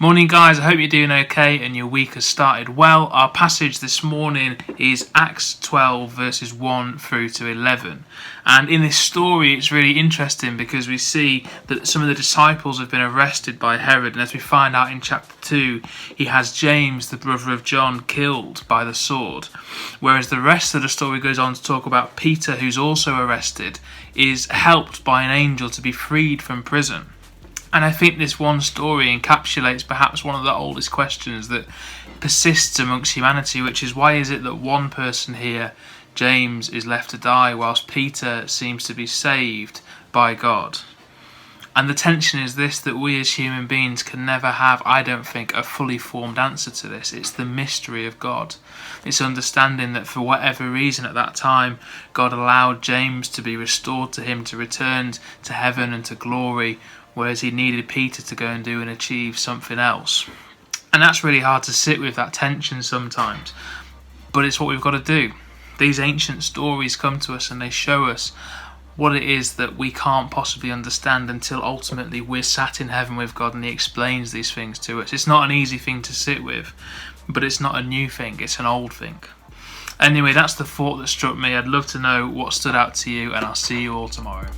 Morning guys, I hope you're doing okay and your week has started well. Our passage this morning is Acts 12 verses 1 through to 11. And in this story it's really interesting because we see that some of the disciples have been arrested by Herod, and as we find out in chapter 2, he has James, the brother of John, killed by the sword. Whereas the rest of the story goes on to talk about Peter, who's also arrested, is helped by an angel to be freed from prison. And I think this one story encapsulates perhaps one of the oldest questions that persists amongst humanity, which is why is it that one person here, James, is left to die whilst Peter seems to be saved by God? And the tension is this, that we as human beings can never have, I don't think, a fully formed answer to this. It's the mystery of God. It's understanding that for whatever reason at that time, God allowed James to be restored to him, to return to heaven and to glory, whereas he needed Peter to go and do and achieve something else. And that's really hard to sit with, that tension sometimes. But it's what we've got to do. These ancient stories come to us and they show us what it is that we can't possibly understand until ultimately we're sat in heaven with God and he explains these things to us. It's not an easy thing to sit with, but it's not a new thing, it's an old thing. Anyway, that's the thought that struck me. I'd love to know what stood out to you, and I'll see you all tomorrow.